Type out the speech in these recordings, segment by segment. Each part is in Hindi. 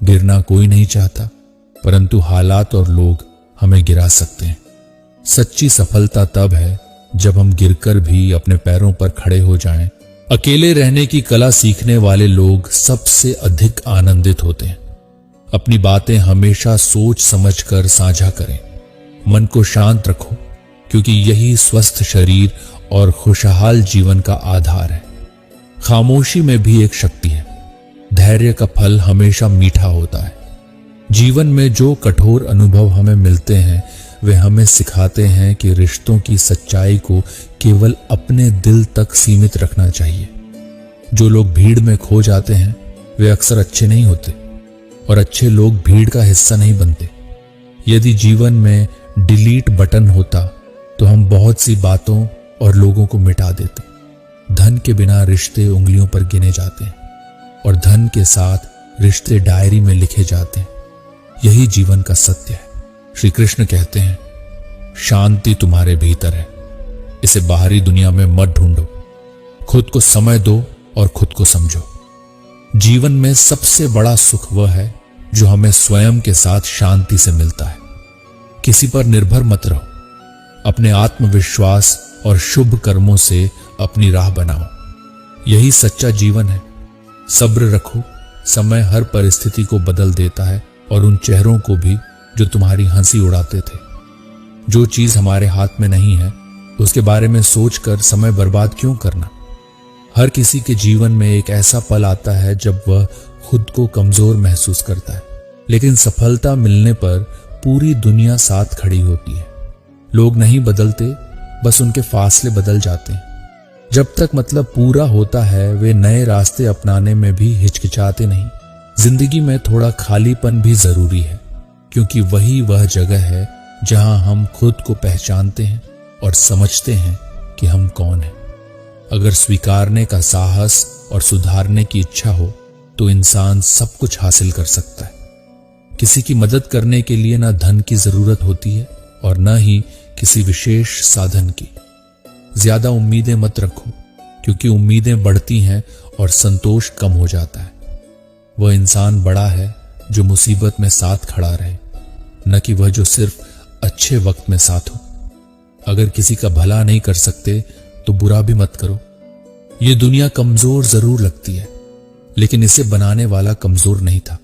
गिरना कोई नहीं चाहता, परंतु हालात और लोग हमें गिरा सकते हैं। सच्ची सफलता तब है जब हम गिरकर भी अपने पैरों पर खड़े हो जाएं। अकेले रहने की कला सीखने वाले लोग सबसे अधिक आनंदित होते हैं। अपनी बातें हमेशा सोच समझकर साझा करें। मन को शांत रखो, क्योंकि यही स्वस्थ शरीर और खुशहाल जीवन का आधार है। खामोशी में भी एक शक्ति है। धैर्य का फल हमेशा मीठा होता है। जीवन में जो कठोर अनुभव हमें मिलते हैं वे हमें सिखाते हैं कि रिश्तों की सच्चाई को केवल अपने दिल तक सीमित रखना चाहिए। जो लोग भीड़ में खो जाते हैं वे अक्सर अच्छे नहीं होते, और अच्छे लोग भीड़ का हिस्सा नहीं बनते। यदि जीवन में डिलीट बटन होता तो हम बहुत सी बातों और लोगों को मिटा देते। धन के बिना रिश्ते उंगलियों पर गिने जाते हैं, और धन के साथ रिश्ते डायरी में लिखे जाते हैं। यही जीवन का सत्य है। श्री कृष्ण कहते हैं, शांति तुम्हारे भीतर है, इसे बाहरी दुनिया में मत ढूंढो। खुद को समय दो और खुद को समझो। जीवन में सबसे बड़ा सुख वह है जो हमें स्वयं के साथ शांति से मिलता है। किसी पर निर्भर मत रहो। अपने आत्मविश्वास और शुभ कर्मों से अपनी राह बनाओ। यही सच्चा जीवन है। सब्र रखो। समय हर परिस्थिति को बदल देता है, और उन चेहरों को भी जो तुम्हारी हंसी उड़ाते थे। जो चीज हमारे हाथ में नहीं है उसके बारे में सोचकर समय बर्बाद क्यों करना। हर किसी के जीवन में एक ऐसा पल आता है जब वह खुद को कमजोर महसूस करता है, लेकिन सफलता मिलने पर पूरी दुनिया साथ खड़ी होती है। लोग नहीं बदलते, बस उनके फासले बदल जाते हैं। जब तक मतलब पूरा होता है वे नए रास्ते अपनाने में भी हिचकिचाते नहीं। जिंदगी में थोड़ा खालीपन भी जरूरी है, क्योंकि वही वह जगह है जहां हम खुद को पहचानते हैं और समझते हैं कि हम कौन हैं। अगर स्वीकारने का साहस और सुधारने की इच्छा हो तो इंसान सब कुछ हासिल कर सकता है। किसी की मदद करने के लिए ना धन की जरूरत होती है और न ही किसी विशेष साधन की। ज्यादा उम्मीदें मत रखो, क्योंकि उम्मीदें बढ़ती हैं और संतोष कम हो जाता है। वह इंसान बड़ा है जो मुसीबत में साथ खड़ा रहे, न कि वह जो सिर्फ अच्छे वक्त में साथ हो। अगर किसी का भला नहीं कर सकते तो बुरा भी मत करो। ये दुनिया कमजोर जरूर लगती है, लेकिन इसे बनाने वाला कमजोर नहीं था।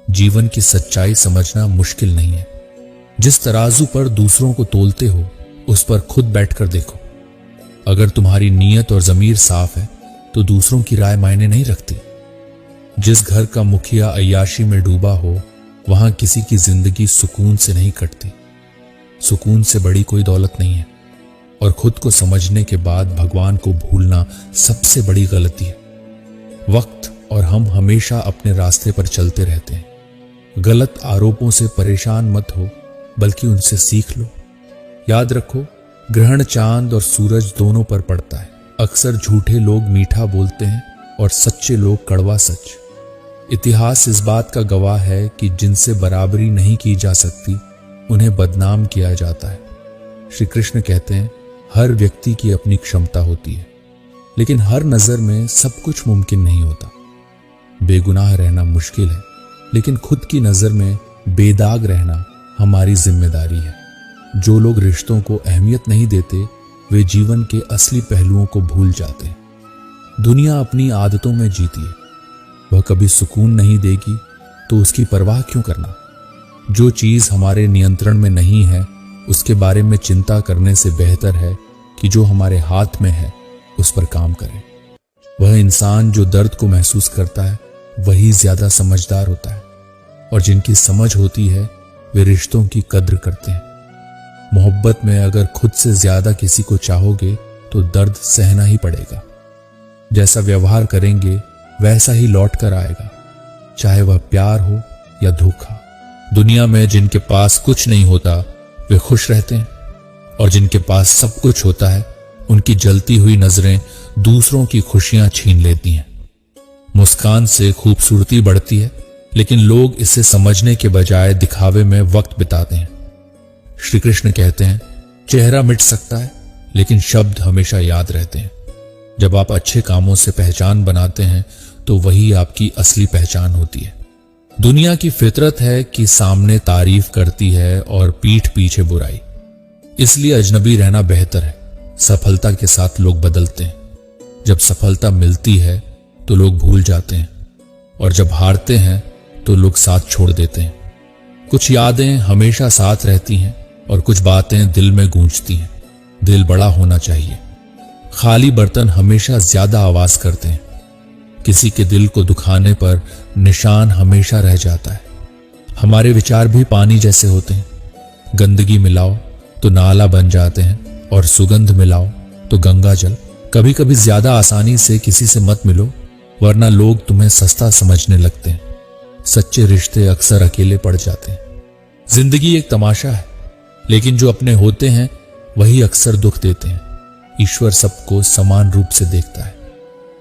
जीवन की सच्चाई समझना मुश्किल नहीं है। जिस तराजू पर दूसरों को तोलते हो उस पर खुद बैठकर देखो। अगर तुम्हारी नीयत और जमीर साफ है तो दूसरों की राय मायने नहीं रखती। जिस घर का मुखिया अय्याशी में डूबा हो वहां किसी की जिंदगी सुकून से नहीं कटती। सुकून से बड़ी कोई दौलत नहीं है, और खुद को समझने के बाद भगवान को भूलना सबसे बड़ी गलती है। वक्त और हम हमेशा अपने रास्ते पर चलते रहते हैं। गलत आरोपों से परेशान मत हो, बल्कि उनसे सीख लो। याद रखो, ग्रहण चांद और सूरज दोनों पर पड़ता है। अक्सर झूठे लोग मीठा बोलते हैं और सच्चे लोग कड़वा सच। इतिहास इस बात का गवाह है कि जिनसे बराबरी नहीं की जा सकती उन्हें बदनाम किया जाता है। श्री कृष्ण कहते हैं, हर व्यक्ति की अपनी क्षमता होती है, लेकिन हर नजर में सब कुछ मुमकिन नहीं होता। बेगुनाह रहना मुश्किल है, लेकिन खुद की नजर में बेदाग रहना हमारी जिम्मेदारी है। जो लोग रिश्तों को अहमियत नहीं देते वे जीवन के असली पहलुओं को भूल जाते हैं। दुनिया अपनी आदतों में जीती है। वह कभी सुकून नहीं देगी तो उसकी परवाह क्यों करना। जो चीज हमारे नियंत्रण में नहीं है उसके बारे में चिंता करने से बेहतर है कि जो हमारे हाथ में है उस पर काम करें। वह इंसान जो दर्द को महसूस करता है वही ज्यादा समझदार होता है, और जिनकी समझ होती है वे रिश्तों की कद्र करते हैं। मोहब्बत में अगर खुद से ज्यादा किसी को चाहोगे तो दर्द सहना ही पड़ेगा। जैसा व्यवहार करेंगे वैसा ही लौट कर आएगा, चाहे वह प्यार हो या धोखा। दुनिया में जिनके पास कुछ नहीं होता वे खुश रहते हैं, और जिनके पास सब कुछ होता है उनकी जलती हुई नजरें दूसरों की खुशियां छीन लेती हैं। मुस्कान से खूबसूरती बढ़ती है, लेकिन लोग इसे समझने के बजाय दिखावे में वक्त बिताते हैं। श्री कृष्ण कहते हैं, चेहरा मिट सकता है लेकिन शब्द हमेशा याद रहते हैं। जब आप अच्छे कामों से पहचान बनाते हैं तो वही आपकी असली पहचान होती है। दुनिया की फितरत है कि सामने तारीफ करती है और पीठ पीछे बुराई, इसलिए अजनबी रहना बेहतर है। सफलता के साथ लोग बदलते हैं। जब सफलता मिलती है तो लोग भूल जाते हैं, और जब हारते हैं तो लोग साथ छोड़ देते हैं। कुछ यादें हमेशा साथ रहती हैं और कुछ बातें दिल में गूंजती हैं। दिल बड़ा होना चाहिए। खाली बर्तन हमेशा ज्यादा आवाज करते हैं। किसी के दिल को दुखाने पर निशान हमेशा रह जाता है। हमारे विचार भी पानी जैसे होते हैं। गंदगी मिलाओ तो नाला बन जाते हैं, और सुगंध मिलाओ तो गंगा जल। कभी कभी ज्यादा आसानी से किसी से मत मिलो, वरना लोग तुम्हें सस्ता समझने लगते हैं। सच्चे रिश्ते अक्सर अकेले पड़ जाते हैं। जिंदगी एक तमाशा है, लेकिन जो अपने होते हैं वही अक्सर दुख देते हैं। ईश्वर सबको समान रूप से देखता है।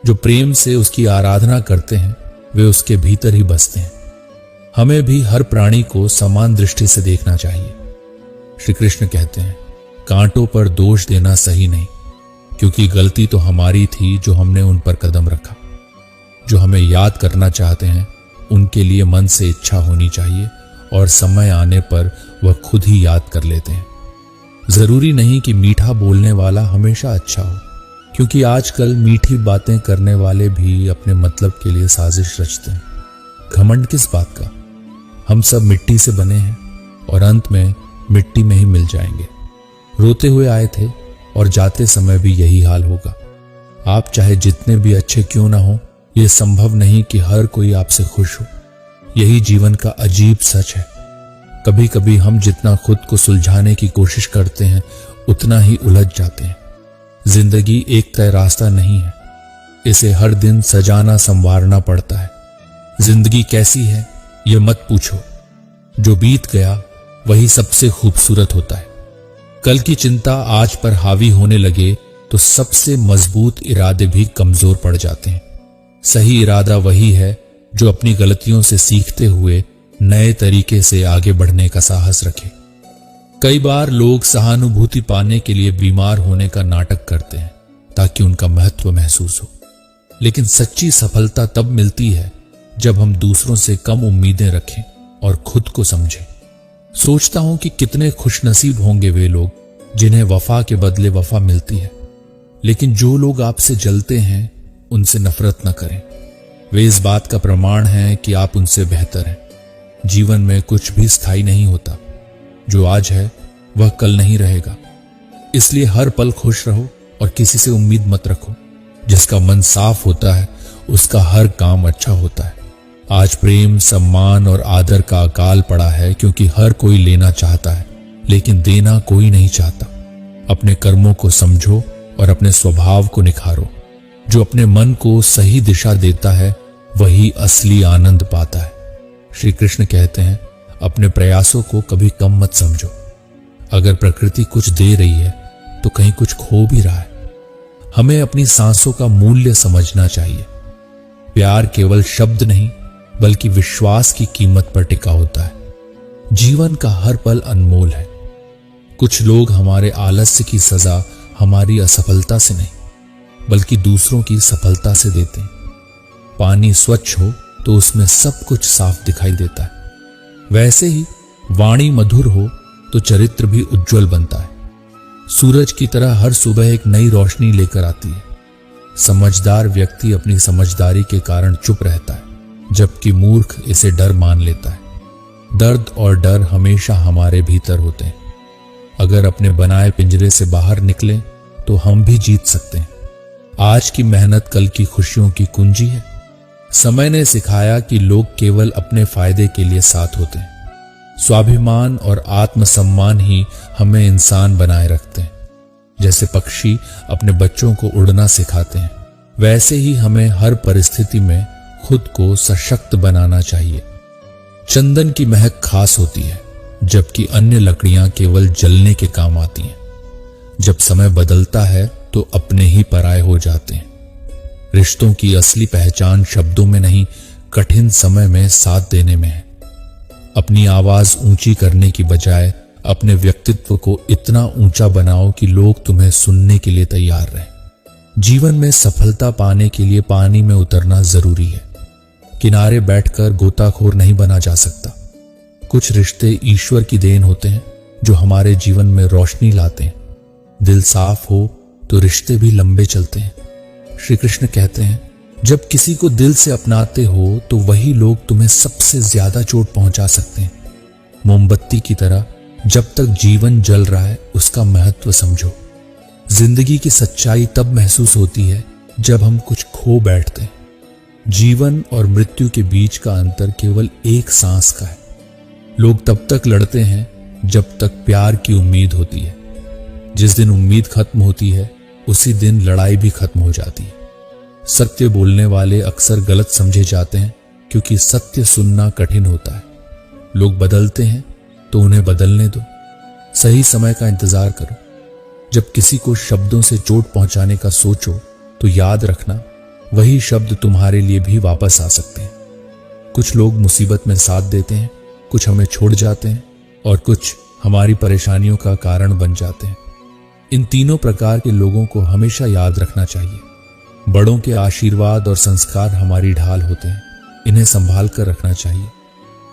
जो प्रेम से उसकी आराधना करते हैं वे उसके भीतर ही बसते हैं। हमें भी हर प्राणी को समान दृष्टि से देखना चाहिए। श्री कृष्ण कहते हैं, कांटों पर दोष देना सही नहीं, क्योंकि गलती तो हमारी थी जो हमने उन पर कदम रखा। जो हमें याद करना चाहते हैं उनके लिए मन से इच्छा होनी चाहिए, और समय आने पर वह खुद ही याद कर लेते हैं। जरूरी नहीं कि मीठा बोलने वाला हमेशा अच्छा हो, क्योंकि आजकल मीठी बातें करने वाले भी अपने मतलब के लिए साजिश रचते हैं। घमंड किस बात का? हम सब मिट्टी से बने हैं और अंत में मिट्टी में ही मिल जाएंगे। रोते हुए आए थे और जाते समय भी यही हाल होगा। आप चाहे जितने भी अच्छे क्यों ना हो, यह संभव नहीं कि हर कोई आपसे खुश हो। यही जीवन का अजीब सच है। कभी कभी हम जितना खुद को सुलझाने की कोशिश करते हैं उतना ही उलझ जाते हैं। जिंदगी एक तय रास्ता नहीं है, इसे हर दिन सजाना संवारना पड़ता है। जिंदगी कैसी है यह मत पूछो, जो बीत गया वही सबसे खूबसूरत होता है। कल की चिंता आज पर हावी होने लगे तो सबसे मजबूत इरादे भी कमजोर पड़ जाते हैं। सही इरादा वही है जो अपनी गलतियों से सीखते हुए नए तरीके से आगे बढ़ने का साहस रखे। कई बार लोग सहानुभूति पाने के लिए बीमार होने का नाटक करते हैं ताकि उनका महत्व महसूस हो, लेकिन सच्ची सफलता तब मिलती है जब हम दूसरों से कम उम्मीदें रखें और खुद को समझें। सोचता हूं कि कितने खुशनसीब होंगे वे लोग जिन्हें वफा के बदले वफा मिलती है। लेकिन जो लोग आपसे जलते हैं उनसे नफरत न करें। वे इस बात का प्रमाण हैं कि आप उनसे बेहतर हैं। जीवन में कुछ भी स्थायी नहीं होता। जो आज है वह कल नहीं रहेगा। इसलिए हर पल खुश रहो और किसी से उम्मीद मत रखो। जिसका मन साफ होता है उसका हर काम अच्छा होता है। आज प्रेम, सम्मान और आदर का अकाल पड़ा है, क्योंकि हर कोई लेना चाहता है लेकिन देना कोई नहीं चाहता। अपने कर्मों को समझो और अपने स्वभाव को निखारो। जो अपने मन को सही दिशा देता है वही असली आनंद पाता है। श्री कृष्ण कहते हैं, अपने प्रयासों को कभी कम मत समझो। अगर प्रकृति कुछ दे रही है तो कहीं कुछ खो भी रहा है। हमें अपनी सांसों का मूल्य समझना चाहिए। प्यार केवल शब्द नहीं बल्कि विश्वास की कीमत पर टिका होता है। जीवन का हर पल अनमोल है। कुछ लोग हमारे आलस्य की सजा हमारी असफलता से नहीं बल्कि दूसरों की सफलता से देते हैं। पानी स्वच्छ हो तो उसमें सब कुछ साफ दिखाई देता है। वैसे ही वाणी मधुर हो तो चरित्र भी उज्जवल बनता है। सूरज की तरह हर सुबह एक नई रोशनी लेकर आती है। समझदार व्यक्ति अपनी समझदारी के कारण चुप रहता है, जबकि मूर्ख इसे डर मान लेता है। दर्द और डर हमेशा हमारे भीतर होते हैं। अगर अपने बनाए पिंजरे से बाहर निकलें तो हम भी जीत सकते हैं। आज की मेहनत कल की खुशियों की कुंजी है। समय ने सिखाया कि लोग केवल अपने फायदे के लिए साथ होते हैं। स्वाभिमान और आत्मसम्मान ही हमें इंसान बनाए रखते हैं। जैसे पक्षी अपने बच्चों को उड़ना सिखाते हैं, वैसे ही हमें हर परिस्थिति में खुद को सशक्त बनाना चाहिए। चंदन की महक खास होती है, जबकि अन्य लकड़ियां केवल जलने के काम आती हैं। जब समय बदलता है तो अपने ही पराये हो जाते हैं। रिश्तों की असली पहचान शब्दों में नहीं, कठिन समय में साथ देने में है। अपनी आवाज ऊंची करने की बजाय अपने व्यक्तित्व को इतना ऊंचा बनाओ कि लोग तुम्हें सुनने के लिए तैयार रहें। जीवन में सफलता पाने के लिए पानी में उतरना जरूरी है। किनारे बैठकर गोताखोर नहीं बना जा सकता। कुछ रिश्ते ईश्वर की देन होते हैं जो हमारे जीवन में रोशनी लाते हैं। दिल साफ हो तो रिश्ते भी लंबे चलते हैं। श्री कृष्ण कहते हैं, जब किसी को दिल से अपनाते हो तो वही लोग तुम्हें सबसे ज्यादा चोट पहुंचा सकते हैं। मोमबत्ती की तरह जब तक जीवन जल रहा है उसका महत्व समझो। जिंदगी की सच्चाई तब महसूस होती है जब हम कुछ खो बैठते हैं। जीवन और मृत्यु के बीच का अंतर केवल एक सांस का है। लोग तब तक लड़ते हैं जब तक प्यार की उम्मीद होती है। जिस दिन उम्मीद खत्म होती है उसी दिन लड़ाई भी खत्म हो जाती है। सत्य बोलने वाले अक्सर गलत समझे जाते हैं क्योंकि सत्य सुनना कठिन होता है। लोग बदलते हैं तो उन्हें बदलने दो। सही समय का इंतजार करो। जब किसी को शब्दों से चोट पहुंचाने का सोचो तो याद रखना वही शब्द तुम्हारे लिए भी वापस आ सकते हैं। कुछ लोग मुसीबत में साथ देते हैं, कुछ हमें छोड़ जाते हैं और कुछ हमारी परेशानियों का कारण बन जाते हैं। इन तीनों प्रकार के लोगों को हमेशा याद रखना चाहिए। बड़ों के आशीर्वाद और संस्कार हमारी ढाल होते हैं, इन्हें संभाल कर रखना चाहिए।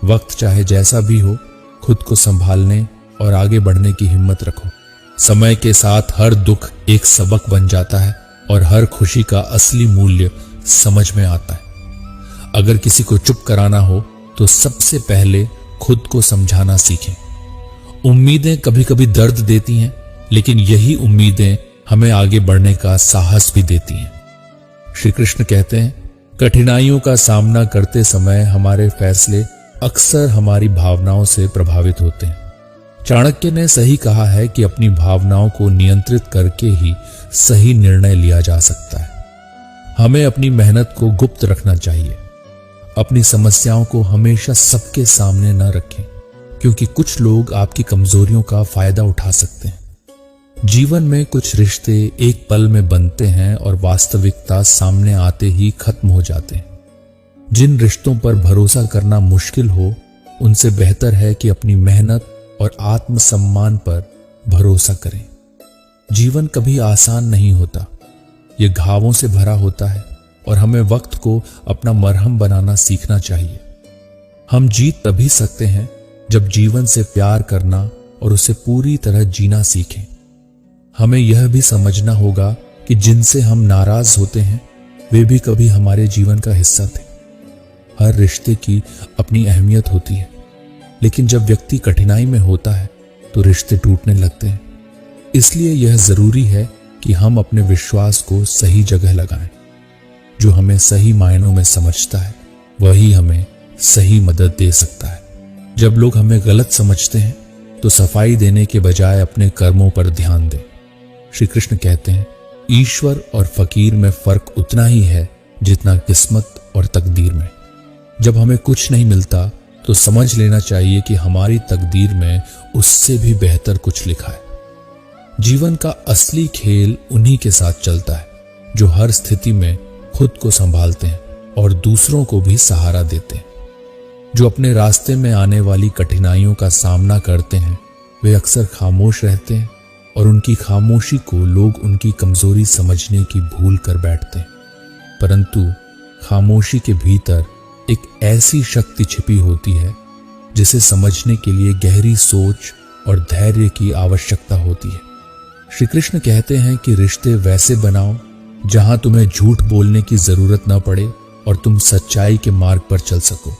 वक्त चाहे जैसा भी हो, खुद को संभालने और आगे बढ़ने की हिम्मत रखो। समय के साथ हर दुख एक सबक बन जाता है और हर खुशी का असली मूल्य समझ में आता है। अगर किसी को चुप कराना हो तो सबसे पहले खुद को समझाना सीखें। उम्मीदें कभी कभी दर्द देती हैं, लेकिन यही उम्मीदें हमें आगे बढ़ने का साहस भी देती हैं। श्री कृष्ण कहते हैं, कठिनाइयों का सामना करते समय हमारे फैसले अक्सर हमारी भावनाओं से प्रभावित होते हैं। चाणक्य ने सही कहा है कि अपनी भावनाओं को नियंत्रित करके ही सही निर्णय लिया जा सकता है। हमें अपनी मेहनत को गुप्त रखना चाहिए। अपनी समस्याओं को हमेशा सबके सामने न रखें, क्योंकि कुछ लोग आपकी कमजोरियों का फायदा उठा सकते हैं। जीवन में कुछ रिश्ते एक पल में बनते हैं और वास्तविकता सामने आते ही खत्म हो जाते हैं। जिन रिश्तों पर भरोसा करना मुश्किल हो, उनसे बेहतर है कि अपनी मेहनत और आत्मसम्मान पर भरोसा करें। जीवन कभी आसान नहीं होता, यह घावों से भरा होता है और हमें वक्त को अपना मरहम बनाना सीखना चाहिए। हम जीत तभी सकते हैं जब जीवन से प्यार करना और उसे पूरी तरह जीना सीखें। हमें यह भी समझना होगा कि जिनसे हम नाराज होते हैं वे भी कभी हमारे जीवन का हिस्सा थे। हर रिश्ते की अपनी अहमियत होती है, लेकिन जब व्यक्ति कठिनाई में होता है तो रिश्ते टूटने लगते हैं। इसलिए यह जरूरी है कि हम अपने विश्वास को सही जगह लगाएं। जो हमें सही मायनों में समझता है वही हमें सही मदद दे सकता है। जब लोग हमें गलत समझते हैं तो सफाई देने के बजाय अपने कर्मों पर ध्यान दें। श्री कृष्ण कहते हैं, ईश्वर और फकीर में फर्क उतना ही है जितना किस्मत और तकदीर में। जब हमें कुछ नहीं मिलता तो समझ लेना चाहिए कि हमारी तकदीर में उससे भी बेहतर कुछ लिखा है। जीवन का असली खेल उन्हीं के साथ चलता है जो हर स्थिति में खुद को संभालते हैं और दूसरों को भी सहारा देते हैं। जो अपने रास्ते में आने वाली कठिनाइयों का सामना करते हैं वे अक्सर खामोश रहते हैं और उनकी खामोशी को लोग उनकी कमजोरी समझने की भूल कर बैठते हैं। परंतु खामोशी के भीतर एक ऐसी शक्ति छिपी होती है जिसे समझने के लिए गहरी सोच और धैर्य की आवश्यकता होती है। श्री कृष्ण कहते हैं कि रिश्ते वैसे बनाओ जहां तुम्हें झूठ बोलने की जरूरत न पड़े और तुम सच्चाई के मार्ग पर चल सको।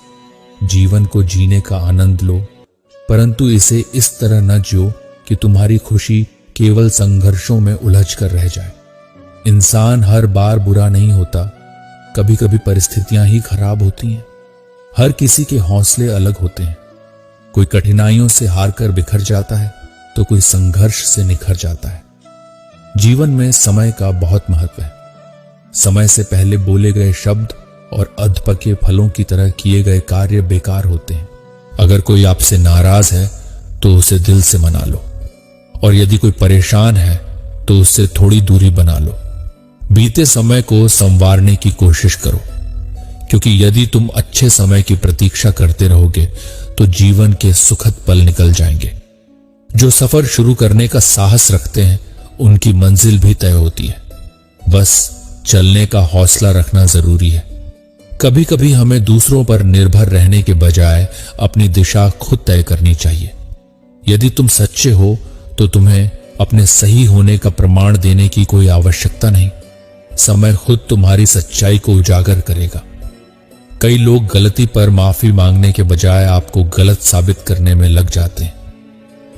जीवन को जीने का आनंद लो, परंतु इसे इस तरह न जियो कि तुम्हारी खुशी केवल संघर्षों में उलझ कर रह जाए। इंसान हर बार बुरा नहीं होता, कभी कभी परिस्थितियां ही खराब होती हैं। हर किसी के हौसले अलग होते हैं। कोई कठिनाइयों से हार कर बिखर जाता है तो कोई संघर्ष से निखर जाता है। जीवन में समय का बहुत महत्व है। समय से पहले बोले गए शब्द और अधपके फलों की तरह किए गए कार्य बेकार होते हैं। अगर कोई आपसे नाराज है तो उसे दिल से मना लो, और यदि कोई परेशान है तो उससे थोड़ी दूरी बना लो। बीते समय को संवारने की कोशिश करो, क्योंकि यदि तुम अच्छे समय की प्रतीक्षा करते रहोगे तो जीवन के सुखद पल निकल जाएंगे। जो सफर शुरू करने का साहस रखते हैं उनकी मंजिल भी तय होती है। बस चलने का हौसला रखना जरूरी है। कभी कभी हमें दूसरों पर निर्भर रहने के बजाय अपनी दिशा खुद तय करनी चाहिए। यदि तुम सच्चे हो तो तुम्हें अपने सही होने का प्रमाण देने की कोई आवश्यकता नहीं। समय खुद तुम्हारी सच्चाई को उजागर करेगा। कई लोग गलती पर माफी मांगने के बजाय आपको गलत साबित करने में लग जाते हैं,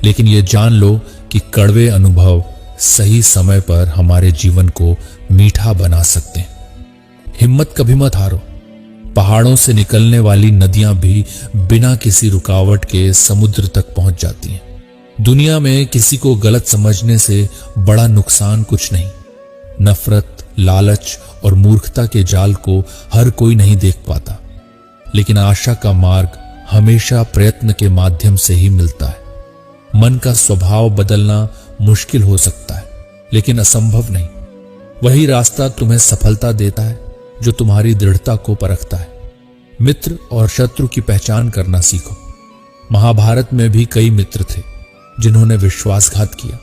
लेकिन यह जान लो कि कड़वे अनुभव सही समय पर हमारे जीवन को मीठा बना सकते हैं। हिम्मत कभी मत हारो। पहाड़ों से निकलने वाली नदियां भी बिना किसी रुकावट के समुद्र तक पहुंच जाती हैं। दुनिया में किसी को गलत समझने से बड़ा नुकसान कुछ नहीं। नफरत, लालच और मूर्खता के जाल को हर कोई नहीं देख पाता, लेकिन आशा का मार्ग हमेशा प्रयत्न के माध्यम से ही मिलता है। मन का स्वभाव बदलना मुश्किल हो सकता है, लेकिन असंभव नहीं। वही रास्ता तुम्हें सफलता देता है जो तुम्हारी दृढ़ता को परखता है। मित्र और शत्रु की पहचान करना सीखो। महाभारत में भी कई मित्र थे जिन्होंने विश्वासघात किया।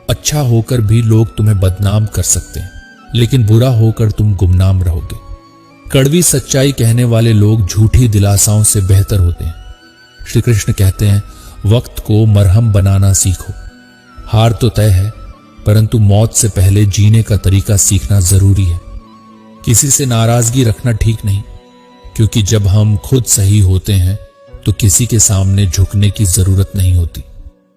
अच्छा होकर भी लोग तुम्हें बदनाम कर सकते हैं, लेकिन बुरा होकर तुम गुमनाम रहोगे। कड़वी सच्चाई कहने वाले लोग झूठी दिलासाओं से बेहतर होते हैं। श्री कृष्ण कहते हैं, वक्त को मरहम बनाना सीखो। हार तो तय है, परंतु मौत से पहले जीने का तरीका सीखना जरूरी है। किसी से नाराजगी रखना ठीक नहीं, क्योंकि जब हम खुद सही होते हैं तो किसी के सामने झुकने की जरूरत नहीं होती।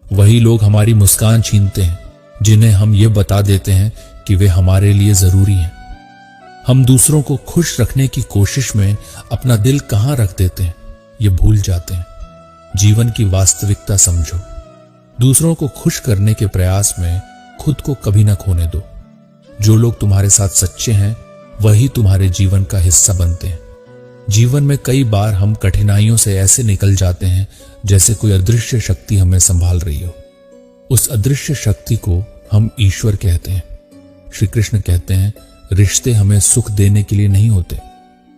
वही लोग हमारी मुस्कान छीनते हैं जिन्हें हम ये बता देते हैं कि वे हमारे लिए जरूरी हैं। हम दूसरों को खुश रखने की कोशिश में अपना दिल कहां रख देते हैं, ये भूल जाते हैं। जीवन की वास्तविकता समझो। दूसरों को खुश करने के प्रयास में खुद को कभी न खोने दो। जो लोग तुम्हारे साथ सच्चे हैं वही तुम्हारे जीवन का हिस्सा बनते हैं। जीवन में कई बार हम कठिनाइयों से ऐसे निकल जाते हैं जैसे कोई अदृश्य शक्ति हमें संभाल रही हो। उस अदृश्य शक्ति को हम ईश्वर कहते हैं। श्री कृष्ण कहते हैं, रिश्ते हमें सुख देने के लिए नहीं होते,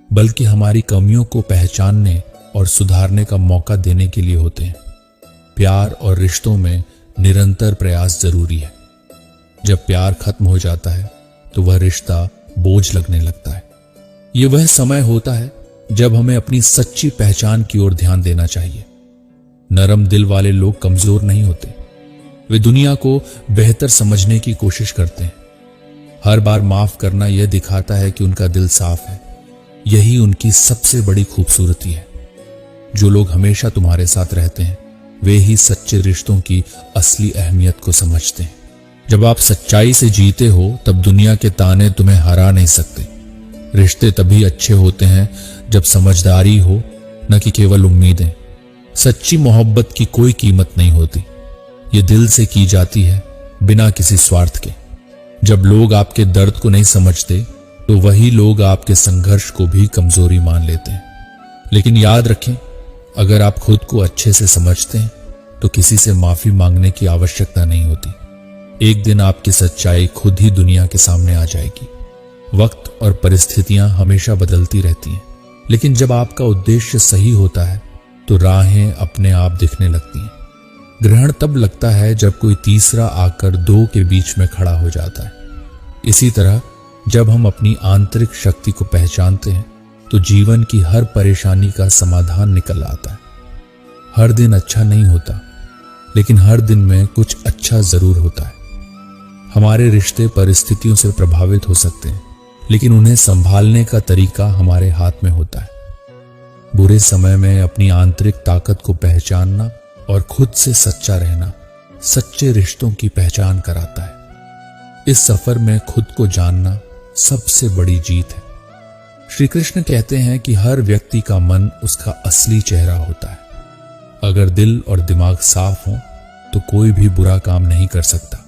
बल्कि हमारी कमियों को पहचानने और सुधारने का मौका देने के लिए होते हैं। प्यार और रिश्तों में निरंतर प्रयास जरूरी है। जब प्यार खत्म हो जाता है तो वह रिश्ता बोझ लगने लगता है। यह वह समय होता है जब हमें अपनी सच्ची पहचान की ओर ध्यान देना चाहिए। नरम दिल वाले लोग कमजोर नहीं होते, वे दुनिया को बेहतर समझने की कोशिश करते हैं। हर बार माफ करना यह दिखाता है कि उनका दिल साफ है। यही उनकी सबसे बड़ी खूबसूरती है। जो लोग हमेशा तुम्हारे साथ रहते हैं वे ही सच्चे रिश्तों की असली अहमियत को समझते हैं। जब आप सच्चाई से जीते हो तब दुनिया के ताने तुम्हें हरा नहीं सकते। रिश्ते तभी अच्छे होते हैं जब समझदारी हो, न कि केवल उम्मीदें। सच्ची मोहब्बत की कोई कीमत नहीं होती। ये दिल से की जाती है, बिना किसी स्वार्थ के। जब लोग आपके दर्द को नहीं समझते तो वही लोग आपके संघर्ष को भी कमजोरी मान लेते हैं। लेकिन याद रखें, अगर आप खुद को अच्छे से समझते हैं तो किसी से माफी मांगने की आवश्यकता नहीं होती। एक दिन आपकी सच्चाई खुद ही दुनिया के सामने आ जाएगी। वक्त और परिस्थितियां हमेशा बदलती रहती हैं, लेकिन जब आपका उद्देश्य सही होता है तो राहें अपने आप दिखने लगती हैं। ग्रहण तब लगता है जब कोई तीसरा आकर दो के बीच में खड़ा हो जाता है। इसी तरह जब हम अपनी आंतरिक शक्ति को पहचानते हैं तो जीवन की हर परेशानी का समाधान निकल आता है। हर दिन अच्छा नहीं होता, लेकिन हर दिन में कुछ अच्छा जरूर होता है। हमारे रिश्ते परिस्थितियों से प्रभावित हो सकते हैं, लेकिन उन्हें संभालने का तरीका हमारे हाथ में होता है। बुरे समय में अपनी आंतरिक ताकत को पहचानना और खुद से सच्चा रहना सच्चे रिश्तों की पहचान कराता है। इस सफर में खुद को जानना सबसे बड़ी जीत है। श्री कृष्ण कहते हैं कि हर व्यक्ति का मन उसका असली चेहरा होता है। अगर दिल और दिमाग साफ हो तो कोई भी बुरा काम नहीं कर सकता।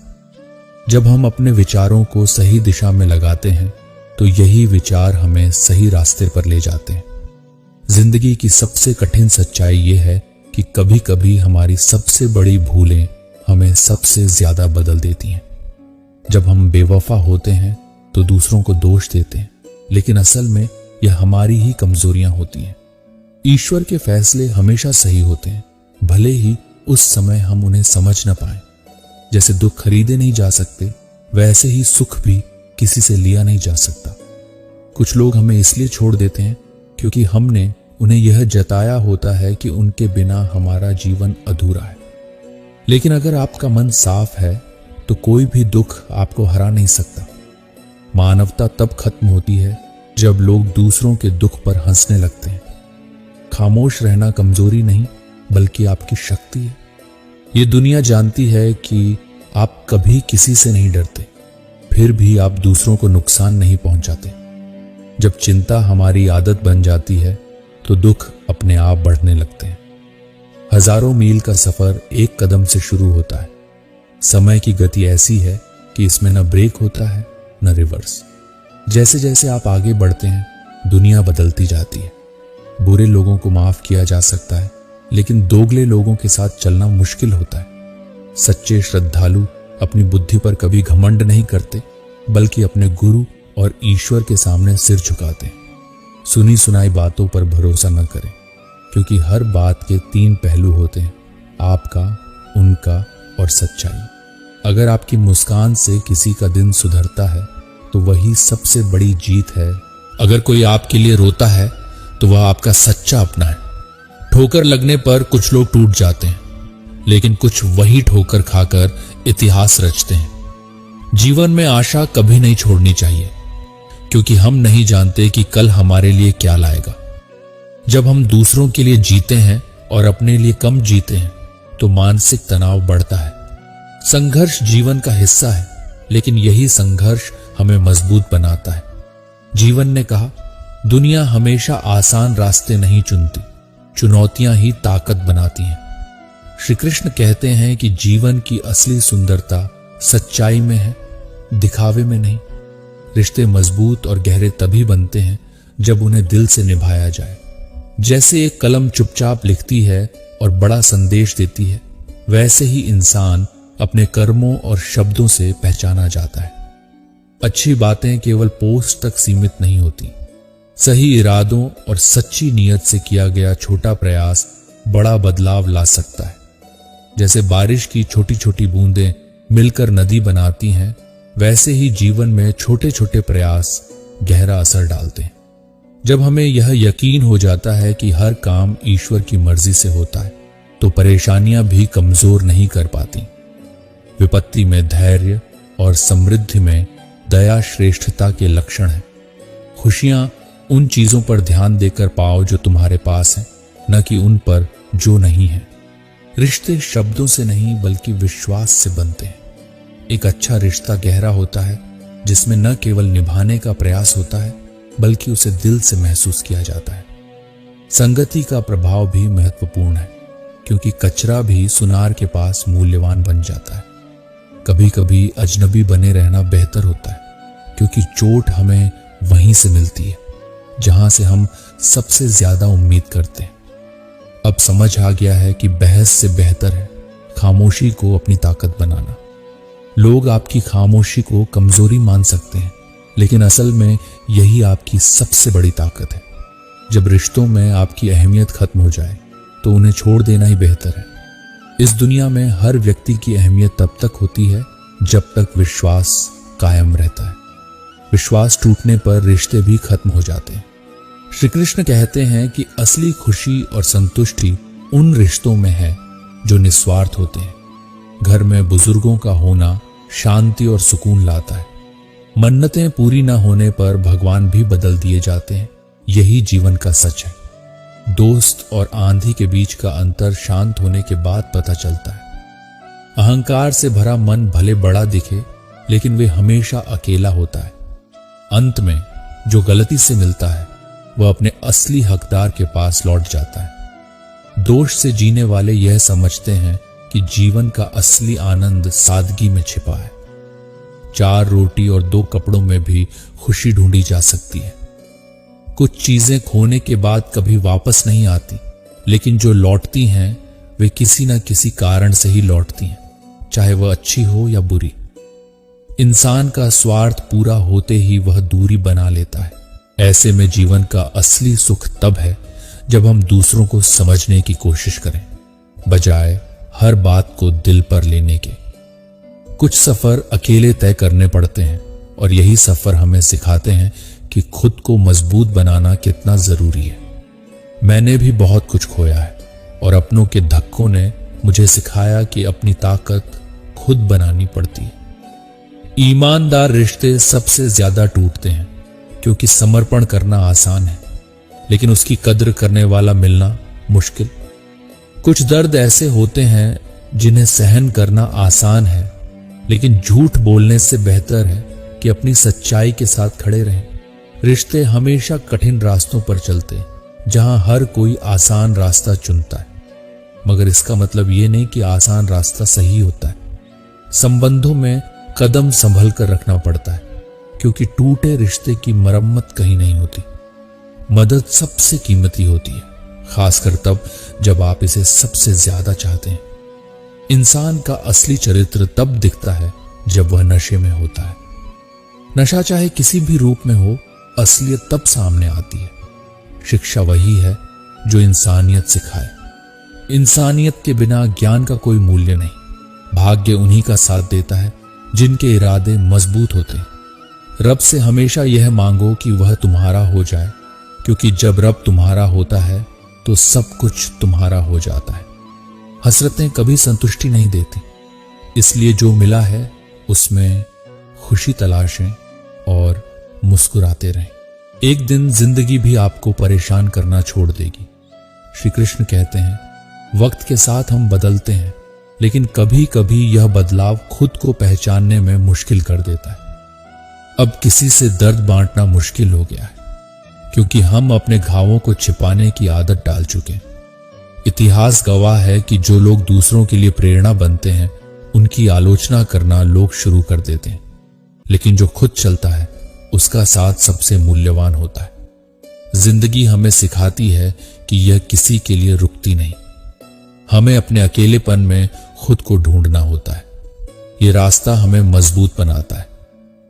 जब हम अपने विचारों को सही दिशा में लगाते हैं तो यही विचार हमें सही रास्ते पर ले जाते हैं। जिंदगी की सबसे कठिन सच्चाई यह है कि कभी कभी हमारी सबसे बड़ी भूलें हमें सबसे ज्यादा बदल देती हैं। जब हम बेवफा होते हैं तो दूसरों को दोष देते हैं, लेकिन असल में यह हमारी ही कमजोरियां होती हैं। ईश्वर के फैसले हमेशा सही होते हैं, भले ही उस समय हम उन्हें समझ न पाएं। जैसे दुख खरीदे नहीं जा सकते, वैसे ही सुख भी किसी से लिया नहीं जा सकता। कुछ लोग हमें इसलिए छोड़ देते हैं क्योंकि हमने उन्हें यह जताया होता है कि उनके बिना हमारा जीवन अधूरा है। लेकिन अगर आपका मन साफ है तो कोई भी दुख आपको हरा नहीं सकता। मानवता तब खत्म होती है जब लोग दूसरों के दुख पर हंसने लगते हैं। खामोश रहना कमजोरी नहीं बल्कि आपकी शक्ति है। ये दुनिया जानती है कि आप कभी किसी से नहीं डरते, फिर भी आप दूसरों को नुकसान नहीं पहुंचाते। जब चिंता हमारी आदत बन जाती है तो दुख अपने आप बढ़ने लगते हैं। हजारों मील का सफर एक कदम से शुरू होता है। समय की गति ऐसी है कि इसमें न ब्रेक होता है न रिवर्स। जैसे जैसे आप आगे बढ़ते हैं दुनिया बदलती जाती है। बुरे लोगों को माफ किया जा सकता है, लेकिन दोगले लोगों के साथ चलना मुश्किल होता है। सच्चे श्रद्धालु अपनी बुद्धि पर कभी घमंड नहीं करते, बल्कि अपने गुरु और ईश्वर के सामने सिर झुकाते हैं। सुनी सुनाई बातों पर भरोसा न करें, क्योंकि हर बात के 3 पहलू होते हैं, आपका, उनका और सच्चाई। अगर आपकी मुस्कान से किसी का दिन सुधरता है तो वही सबसे बड़ी जीत है। अगर कोई आपके लिए रोता है तो वह आपका सच्चा अपना है। ठोकर लगने पर कुछ लोग टूट जाते हैं, लेकिन कुछ वही ठोकर खाकर इतिहास रचते हैं। जीवन में आशा कभी नहीं छोड़नी चाहिए, क्योंकि हम नहीं जानते कि कल हमारे लिए क्या लाएगा। जब हम दूसरों के लिए जीते हैं और अपने लिए कम जीते हैं तो मानसिक तनाव बढ़ता है। संघर्ष जीवन का हिस्सा है, लेकिन यही संघर्ष हमें मजबूत बनाता है। जीवन ने कहा, दुनिया हमेशा आसान रास्ते नहीं चुनती, चुनौतियां ही ताकत बनाती हैं। श्री कृष्ण कहते हैं कि जीवन की असली सुंदरता सच्चाई में है, दिखावे में नहीं। रिश्ते मजबूत और गहरे तभी बनते हैं जब उन्हें दिल से निभाया जाए। जैसे एक कलम चुपचाप लिखती है और बड़ा संदेश देती है, वैसे ही इंसान अपने कर्मों और शब्दों से पहचाना जाता है। अच्छी बातें केवल पोस्ट तक सीमित नहीं होती। सही इरादों और सच्ची नीयत से किया गया छोटा प्रयास बड़ा बदलाव ला सकता है। जैसे बारिश की छोटी छोटी बूंदें मिलकर नदी बनाती हैं, वैसे ही जीवन में छोटे छोटे प्रयास गहरा असर डालते हैं। जब हमें यह यकीन हो जाता है कि हर काम ईश्वर की मर्जी से होता है, तो परेशानियां भी कमजोर नहीं कर पाती। विपत्ति में धैर्य और समृद्धि में दया श्रेष्ठता के लक्षण है। खुशियां उन चीजों पर ध्यान देकर पाओ जो तुम्हारे पास हैं, न कि उन पर जो नहीं है। रिश्ते शब्दों से नहीं बल्कि विश्वास से बनते हैं। एक अच्छा रिश्ता गहरा होता है जिसमें न केवल निभाने का प्रयास होता है, बल्कि उसे दिल से महसूस किया जाता है। संगति का प्रभाव भी महत्वपूर्ण है, क्योंकि कचरा भी सुनार के पास मूल्यवान बन जाता है। कभी कभी अजनबी बने रहना बेहतर होता है, क्योंकि चोट हमें वहीं से मिलती है जहां से हम सबसे ज्यादा उम्मीद करते हैं। अब समझ आ गया है कि बहस से बेहतर है खामोशी को अपनी ताकत बनाना। लोग आपकी खामोशी को कमजोरी मान सकते हैं, लेकिन असल में यही आपकी सबसे बड़ी ताकत है। जब रिश्तों में आपकी अहमियत खत्म हो जाए तो उन्हें छोड़ देना ही बेहतर है। इस दुनिया में हर व्यक्ति की अहमियत तब तक होती है जब तक विश्वास कायम रहता है। विश्वास टूटने पर रिश्ते भी खत्म हो जाते हैं। श्री कृष्ण कहते हैं कि असली खुशी और संतुष्टि उन रिश्तों में है जो निस्वार्थ होते हैं। घर में बुजुर्गों का होना शांति और सुकून लाता है। मन्नतें पूरी न होने पर भगवान भी बदल दिए जाते हैं। यही जीवन का सच है। दोस्त और आंधी के बीच का अंतर शांत होने के बाद पता चलता है। अहंकार से भरा मन भले बड़ा दिखे, लेकिन वे हमेशा अकेला होता है। अंत में जो गलती से मिलता है वह अपने असली हकदार के पास लौट जाता है। दोष से जीने वाले यह समझते हैं कि जीवन का असली आनंद सादगी में छिपा है। 4 रोटी और 2 कपड़ों में भी खुशी ढूंढी जा सकती है। कुछ चीजें खोने के बाद कभी वापस नहीं आती, लेकिन जो लौटती हैं वे किसी न किसी कारण से ही लौटती हैं, चाहे वह अच्छी हो या बुरी। इंसान का स्वार्थ पूरा होते ही वह दूरी बना लेता है। ऐसे में जीवन का असली सुख तब है जब हम दूसरों को समझने की कोशिश करें, बजाय हर बात को दिल पर लेने के। कुछ सफर अकेले तय करने पड़ते हैं, और यही सफर हमें सिखाते हैं कि खुद को मजबूत बनाना कितना जरूरी है। मैंने भी बहुत कुछ खोया है और अपनों के धक्कों ने मुझे सिखाया कि अपनी ताकत खुद बनानी पड़ती है। ईमानदार रिश्ते सबसे ज्यादा टूटते हैं क्योंकि समर्पण करना आसान है, लेकिन उसकी कद्र करने वाला मिलना मुश्किल। कुछ दर्द ऐसे होते हैं जिन्हें सहन करना आसान है, लेकिन झूठ बोलने से बेहतर है कि अपनी सच्चाई के साथ खड़े रहें। रिश्ते हमेशा कठिन रास्तों पर चलते हैं, जहां हर कोई आसान रास्ता चुनता है, मगर इसका मतलब यह नहीं कि आसान रास्ता सही होता है। संबंधों में कदम संभल कर रखना पड़ता है, क्योंकि टूटे रिश्ते की मरम्मत कहीं नहीं होती। मदद सबसे कीमती होती है, खासकर तब जब आप इसे सबसे ज्यादा चाहते हैं। इंसान का असली चरित्र तब दिखता है जब वह नशे में होता है। नशा चाहे किसी भी रूप में हो, असलियत तब सामने आती है। शिक्षा वही है जो इंसानियत सिखाए। इंसानियत के बिना ज्ञान का कोई मूल्य नहीं। भाग्य उन्हीं का साथ देता है जिनके इरादे मजबूत होते हैं। रब से हमेशा यह मांगो कि वह तुम्हारा हो जाए, क्योंकि जब रब तुम्हारा होता है तो सब कुछ तुम्हारा हो जाता है। हसरतें कभी संतुष्टि नहीं देती, इसलिए जो मिला है उसमें खुशी तलाशें और मुस्कुराते रहें। एक दिन जिंदगी भी आपको परेशान करना छोड़ देगी। श्री कृष्ण कहते हैं, वक्त के साथ हम बदलते हैं, लेकिन कभी कभी यह बदलाव खुद को पहचानने में मुश्किल कर देता है। अब किसी से दर्द बांटना मुश्किल हो गया है, क्योंकि हम अपने घावों को छिपाने की आदत डाल चुके हैं। इतिहास गवाह है कि जो लोग दूसरों के लिए प्रेरणा बनते हैं, उनकी आलोचना करना लोग शुरू कर देते हैं, लेकिन जो खुद चलता है उसका साथ सबसे मूल्यवान होता है। जिंदगी हमें सिखाती है कि यह किसी के लिए रुकती नहीं। हमें अपने अकेलेपन में खुद को ढूंढना होता है। यह रास्ता हमें मजबूत बनाता है।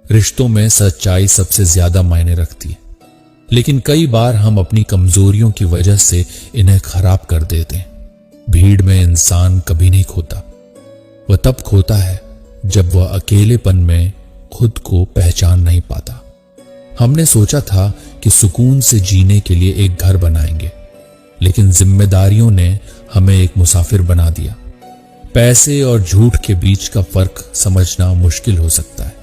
रिश्तों में सच्चाई सबसे ज्यादा मायने रखती है, लेकिन कई बार हम अपनी कमजोरियों की वजह से इन्हें खराब कर देते हैं। भीड़ में इंसान कभी नहीं खोता, वह तब खोता है जब वह अकेलेपन में खुद को पहचान नहीं पाता। हमने सोचा था कि सुकून से जीने के लिए एक घर बनाएंगे, लेकिन जिम्मेदारियों ने हमें एक मुसाफिर बना दिया। पैसे और झूठ के बीच का फर्क समझना मुश्किल हो सकता है।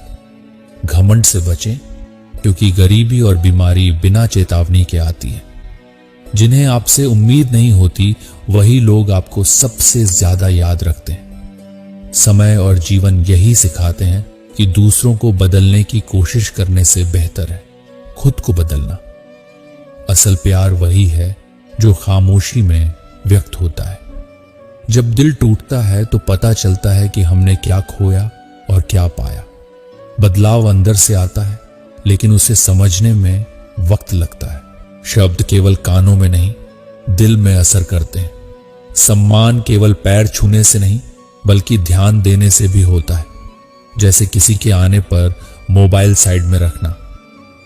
घमंड से बचें, क्योंकि गरीबी और बीमारी बिना चेतावनी के आती है। जिन्हें आपसे उम्मीद नहीं होती, वही लोग आपको सबसे ज्यादा याद रखते हैं। समय और जीवन यही सिखाते हैं कि दूसरों को बदलने की कोशिश करने से बेहतर है खुद को बदलना। असल प्यार वही है जो खामोशी में व्यक्त होता है। जब दिल टूटता है तो पता चलता है कि हमने क्या खोया और क्या पाया। बदलाव अंदर से आता है, लेकिन उसे समझने में वक्त लगता है। शब्द केवल कानों में नहीं, दिल में असर करते हैं। सम्मान केवल पैर छूने से नहीं, बल्कि ध्यान देने से भी होता है। जैसे किसी के आने पर मोबाइल साइड में रखना।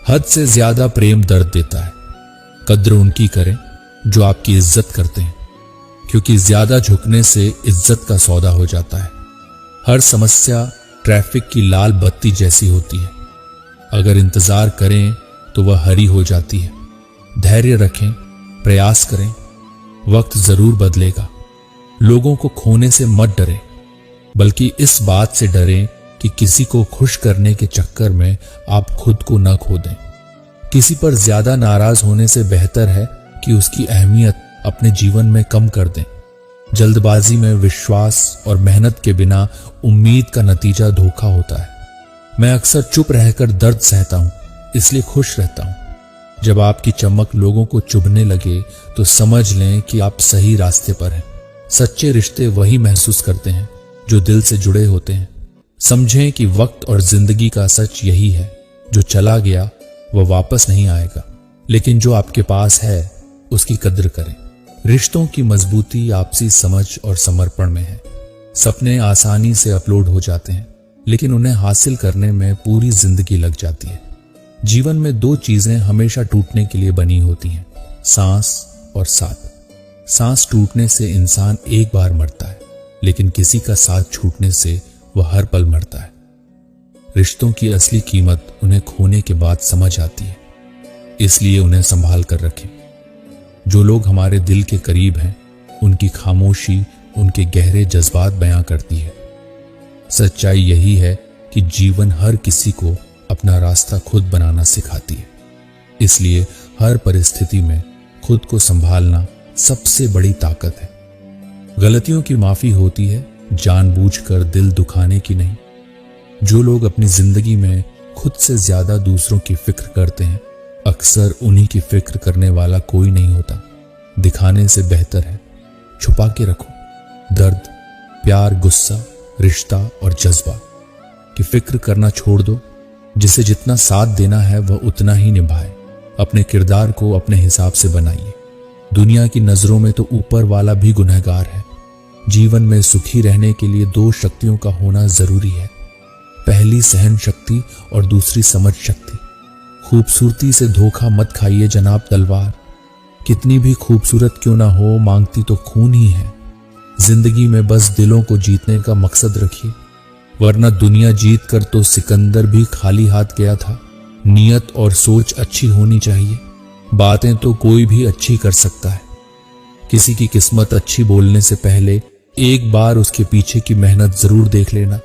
हद से ज्यादा प्रेम दर्द देता है। कद्र उनकी करें जो आपकी इज्जत करते हैं, क्योंकि ज्यादा झुकने से इज्जत का सौदा हो जाता है। हर समस्या ट्रैफिक की लाल बत्ती जैसी होती है। अगर इंतजार करें तो वह हरी हो जाती है। धैर्य रखें, प्रयास करें, वक्त जरूर बदलेगा। लोगों को खोने से मत डरें, बल्कि इस बात से डरें कि किसी को खुश करने के चक्कर में आप खुद को न खो दें। किसी पर ज्यादा नाराज होने से बेहतर है कि उसकी अहमियत अपने जीवन में कम कर दें। जल्दबाजी में विश्वास और मेहनत के बिना उम्मीद का नतीजा धोखा होता है। मैं अक्सर चुप रहकर दर्द सहता हूं, इसलिए खुश रहता हूं। जब आपकी चमक लोगों को चुभने लगे तो समझ लें कि आप सही रास्ते पर हैं। सच्चे रिश्ते वही महसूस करते हैं जो दिल से जुड़े होते हैं। समझें कि वक्त और जिंदगी का सच यही है, जो चला गया वह वापस नहीं आएगा, लेकिन जो आपके पास है उसकी कद्र करें। रिश्तों की मजबूती आपसी समझ और समर्पण में है। सपने आसानी से अपलोड हो जाते हैं, लेकिन उन्हें हासिल करने में पूरी जिंदगी लग जाती है। जीवन में दो चीजें हमेशा टूटने के लिए बनी होती हैं, सांस और साथ। सांस टूटने से इंसान एक बार मरता है, लेकिन किसी का साथ छूटने से वह हर पल मरता है। रिश्तों की असली कीमत उन्हें खोने के बाद समझ आती है। इसलिए उन्हें संभाल कर रखें। जो लोग हमारे दिल के करीब हैं, उनकी खामोशी उनके गहरे जज्बात बयां करती है। सच्चाई यही है कि जीवन हर किसी को अपना रास्ता खुद बनाना सिखाती है। इसलिए हर परिस्थिति में खुद को संभालना सबसे बड़ी ताकत है। गलतियों की माफी होती है, जानबूझकर दिल दुखाने की नहीं। जो लोग अपनी जिंदगी में खुद से ज्यादा दूसरों की फिक्र करते हैं, अक्सर उन्हीं की फिक्र करने वाला कोई नहीं होता। दिखाने से बेहतर है छुपा के रखो। दर्द, प्यार, गुस्सा, रिश्ता और जज्बा की फिक्र करना छोड़ दो। जिसे जितना साथ देना है वह उतना ही निभाए। अपने किरदार को अपने हिसाब से बनाइए। दुनिया की नजरों में तो ऊपर वाला भी गुनहगार है। जीवन में सुखी रहने के लिए दो शक्तियों का होना जरूरी है। पहली सहन शक्ति और दूसरी समझ शक्ति। खूबसूरती से धोखा मत खाइए जनाब तलवार। कितनी भी खूबसूरत क्यों ना हो, मांगती तो खून ही है। जिंदगी में बस दिलों को जीतने का मकसद रखिए, वरना दुनिया जीत कर तो सिकंदर भी खाली हाथ गया था। नियत और सोच अच्छी होनी चाहिए। बातें तो कोई भी अच्छी कर सकता है। किसी की किस्मत अच्छी बोलने से पहले एक बार उसके पीछे की मेहनत जरूर देख लेना।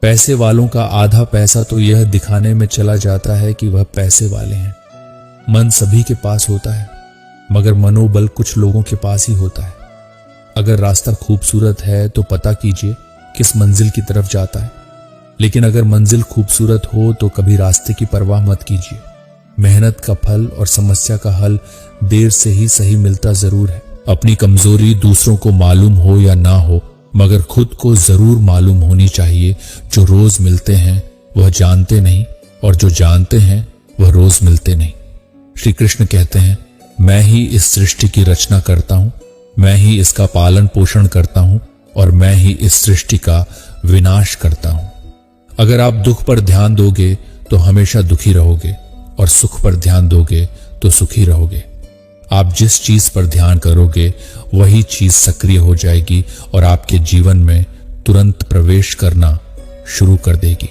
पैसे वालों का आधा पैसा तो यह दिखाने में चला जाता है कि वह पैसे वाले हैं। मन सभी के पास होता है, मगर मनोबल कुछ लोगों के पास ही होता है। अगर रास्ता खूबसूरत है तो पता कीजिए किस मंजिल की तरफ जाता है, लेकिन अगर मंजिल खूबसूरत हो तो कभी रास्ते की परवाह मत कीजिए। मेहनत का फल और समस्या का हल देर से ही सही मिलता जरूर है। अपनी कमजोरी दूसरों को मालूम हो या ना हो, मगर खुद को जरूर मालूम होनी चाहिए। जो रोज मिलते हैं वह जानते नहीं, और जो जानते हैं वह रोज मिलते नहीं। श्री कृष्ण कहते हैं, मैं ही इस सृष्टि की रचना करता हूं, मैं ही इसका पालन पोषण करता हूं, और मैं ही इस सृष्टि का विनाश करता हूं। अगर आप दुख पर ध्यान दोगे तो हमेशा दुखी रहोगे, और सुख पर ध्यान दोगे तो सुखी रहोगे। आप जिस चीज पर ध्यान करोगे वही चीज सक्रिय हो जाएगी और आपके जीवन में तुरंत प्रवेश करना शुरू कर देगी।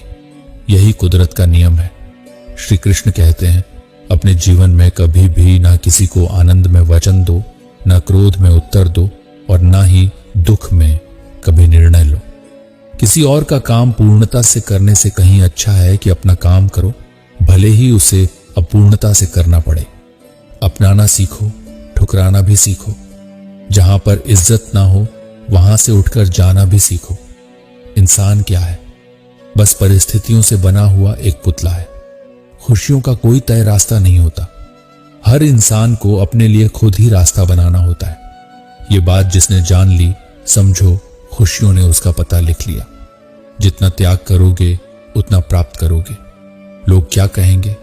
यही कुदरत का नियम है। श्री कृष्ण कहते हैं, अपने जीवन में कभी भी ना किसी को आनंद में वचन दो, ना क्रोध में उत्तर दो, और ना ही दुख में कभी निर्णय लो। किसी और का काम पूर्णता से करने से कहीं अच्छा है कि अपना काम करो, भले ही उसे अपूर्णता से करना पड़े। अपनाना सीखो, ठुकराना भी सीखो। जहां पर इज्जत ना हो वहां से उठकर जाना भी सीखो। इंसान क्या है? बस परिस्थितियों से बना हुआ एक पुतला है। खुशियों का कोई तय रास्ता नहीं होता। हर इंसान को अपने लिए खुद ही रास्ता बनाना होता है। ये बात जिसने जान ली, समझो खुशियों ने उसका पता लिख लिया। जितना त्याग करोगे उतना प्राप्त करोगे। लोग क्या कहेंगे?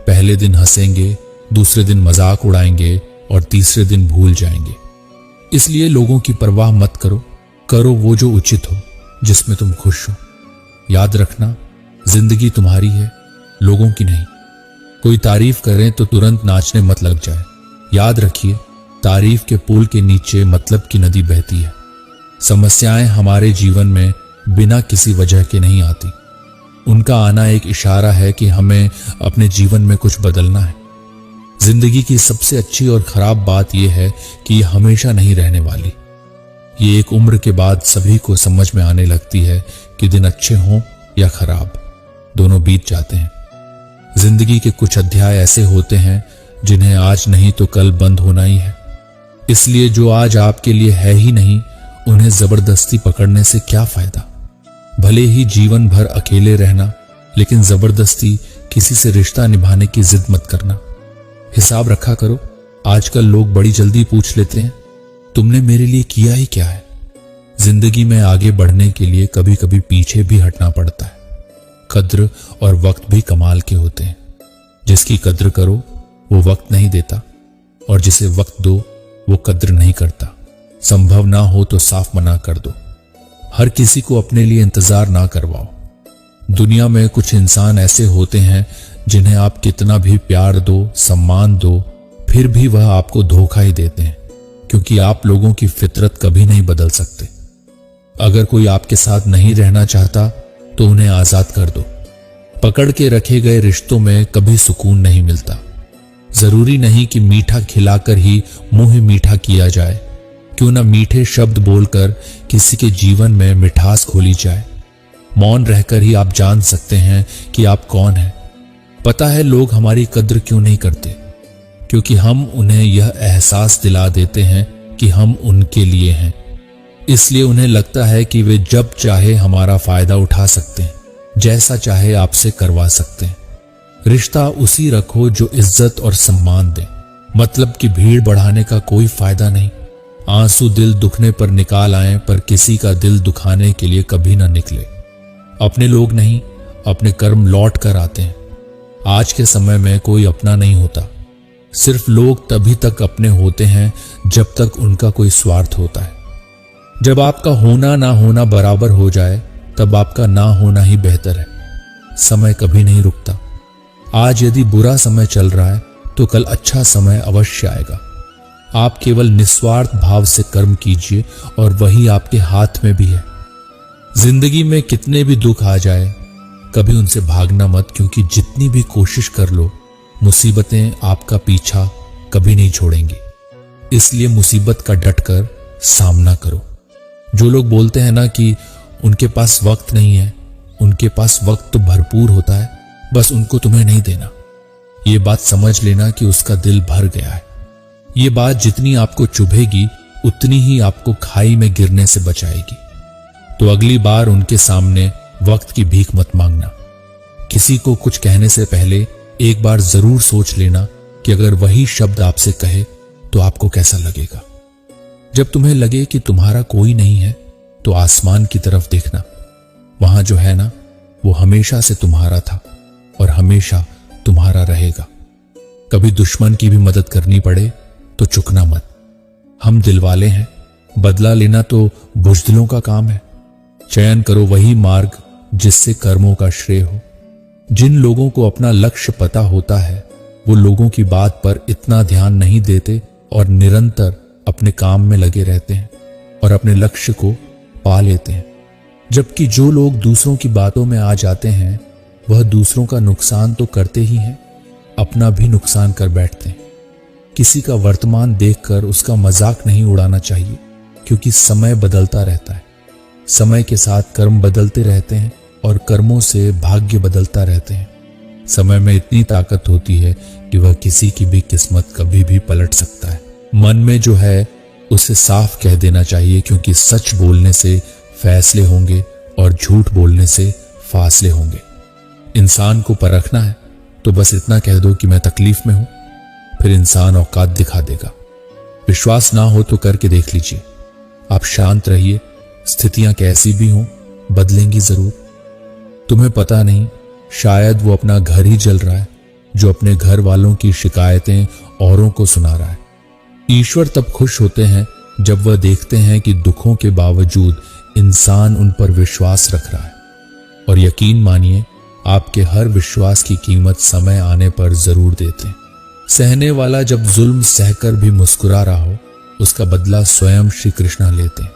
पहले दिन हंसेंगे, दूसरे दिन मजाक उड़ाएंगे और तीसरे दिन भूल जाएंगे। इसलिए लोगों की परवाह मत करो। करो वो जो उचित हो, जिसमें तुम खुश हो। याद रखना, जिंदगी तुम्हारी है, लोगों की नहीं। कोई तारीफ करे तो तुरंत नाचने मत लग जाए। याद रखिए, तारीफ के पुल के नीचे मतलब की नदी बहती है। समस्याएं हमारे जीवन में बिना किसी वजह के नहीं आती। उनका आना एक इशारा है कि हमें अपने जीवन में कुछ बदलना है। जिंदगी की सबसे अच्छी और खराब बात यह है कि यह हमेशा नहीं रहने वाली। ये एक उम्र के बाद सभी को समझ में आने लगती है कि दिन अच्छे हों या खराब, दोनों बीत जाते हैं। जिंदगी के कुछ अध्याय ऐसे होते हैं जिन्हें आज नहीं तो कल बंद होना ही है। इसलिए जो आज आपके लिए है ही नहीं, उन्हें जबरदस्ती पकड़ने से क्या फायदा। भले ही जीवन भर अकेले रहना, लेकिन जबरदस्ती किसी से रिश्ता निभाने की जिद मत करना। हिसाब रखा करो। आजकल लोग बड़ी जल्दी पूछ लेते हैं, तुमने मेरे लिए किया ही क्या है। जिंदगी में आगे बढ़ने के लिए कभी कभी पीछे भी हटना पड़ता है। कद्र और वक्त भी कमाल के होते हैं। जिसकी कद्र करो वो वक्त नहीं देता, और जिसे वक्त दो वो कद्र नहीं करता। संभव ना हो तो साफ मना कर दो। हर किसी को अपने लिए इंतजार ना करवाओ। दुनिया में कुछ इंसान ऐसे होते हैं जिन्हें आप कितना भी प्यार दो, सम्मान दो, फिर भी वह आपको धोखा ही देते हैं, क्योंकि आप लोगों की फितरत कभी नहीं बदल सकते। अगर कोई आपके साथ नहीं रहना चाहता तो उन्हें आजाद कर दो। पकड़ के रखे गए रिश्तों में कभी सुकून नहीं मिलता। जरूरी नहीं कि मीठा खिलाकर ही मुंह मीठा किया जाए। क्यों ना मीठे शब्द बोलकर किसी के जीवन में मिठास घोली जाए। मौन रहकर ही आप जान सकते हैं कि आप कौन हैं। पता है लोग हमारी कद्र क्यों नहीं करते? क्योंकि हम उन्हें यह एहसास दिला देते हैं कि हम उनके लिए हैं। इसलिए उन्हें लगता है कि वे जब चाहे हमारा फायदा उठा सकते हैं, जैसा चाहे आपसे करवा सकते हैं। रिश्ता उसी रखो जो इज्जत और सम्मान दे। मतलब कि भीड़ बढ़ाने का कोई फायदा नहीं। आंसू दिल दुखने पर निकाल आए, पर किसी का दिल दुखाने के लिए कभी ना निकले। अपने लोग नहीं, अपने कर्म लौट कर आते हैं। आज के समय में कोई अपना नहीं होता। सिर्फ लोग तभी तक अपने होते हैं जब तक उनका कोई स्वार्थ होता है। जब आपका होना ना होना बराबर हो जाए, तब आपका ना होना ही बेहतर है। समय कभी नहीं रुकता। आज यदि बुरा समय चल रहा है तो कल अच्छा समय अवश्य आएगा। आप केवल निस्वार्थ भाव से कर्म कीजिए और वही आपके हाथ में भी है। जिंदगी में कितने भी दुख आ जाए, कभी उनसे भागना मत, क्योंकि जितनी भी कोशिश कर लो, मुसीबतें आपका पीछा कभी नहीं छोड़ेंगी। इसलिए मुसीबत का डटकर सामना करो। जो लोग बोलते हैं ना कि उनके पास वक्त नहीं है, उनके पास वक्त तो भरपूर होता है, बस उनको तुम्हें नहीं देना। ये बात समझ लेना कि उसका दिल भर गया है। ये बात जितनी आपको चुभेगी उतनी ही आपको खाई में गिरने से बचाएगी। तो अगली बार उनके सामने वक्त की भीख मत मांगना। किसी को कुछ कहने से पहले एक बार जरूर सोच लेना कि अगर वही शब्द आपसे कहे तो आपको कैसा लगेगा। जब तुम्हें लगे कि तुम्हारा कोई नहीं है तो आसमान की तरफ देखना। वहां जो है ना, वो हमेशा से तुम्हारा था और हमेशा तुम्हारा रहेगा। कभी दुश्मन की भी मदद करनी पड़े तो चुकना मत। हम दिलवाले हैं, बदला लेना तो बुज़दिलों का काम है। चयन करो वही मार्ग जिससे कर्मों का श्रेय हो। जिन लोगों को अपना लक्ष्य पता होता है, वो लोगों की बात पर इतना ध्यान नहीं देते और निरंतर अपने काम में लगे रहते हैं और अपने लक्ष्य को पा लेते हैं। जबकि जो लोग दूसरों की बातों में आ जाते हैं, वह दूसरों का नुकसान तो करते ही हैं, अपना भी नुकसान कर बैठते हैं। किसी का वर्तमान देखकर उसका मजाक नहीं उड़ाना चाहिए, क्योंकि समय बदलता रहता है। समय के साथ कर्म बदलते रहते हैं और कर्मों से भाग्य बदलता रहते हैं। समय में इतनी ताकत होती है कि वह किसी की भी किस्मत कभी भी पलट सकता है। मन में जो है उसे साफ कह देना चाहिए, क्योंकि सच बोलने से फैसले होंगे और झूठ बोलने से फासले होंगे। इंसान को परखना है तो बस इतना कह दो कि मैं तकलीफ में हूं, फिर इंसान औकात दिखा देगा। विश्वास ना हो तो करके देख लीजिए। आप शांत रहिए, स्थितियां कैसी भी हों बदलेंगी जरूर। तुम्हें पता नहीं, शायद वो अपना घर ही जल रहा है जो अपने घर वालों की शिकायतें औरों को सुना रहा है। ईश्वर तब खुश होते हैं जब वह देखते हैं कि दुखों के बावजूद इंसान उन पर विश्वास रख रहा है। और यकीन मानिए, आपके हर विश्वास की कीमत समय आने पर जरूर देते हैं। सहने वाला जब जुल्म सहकर भी मुस्कुरा रहा हो, उसका बदला स्वयं श्री कृष्ण लेते हैं।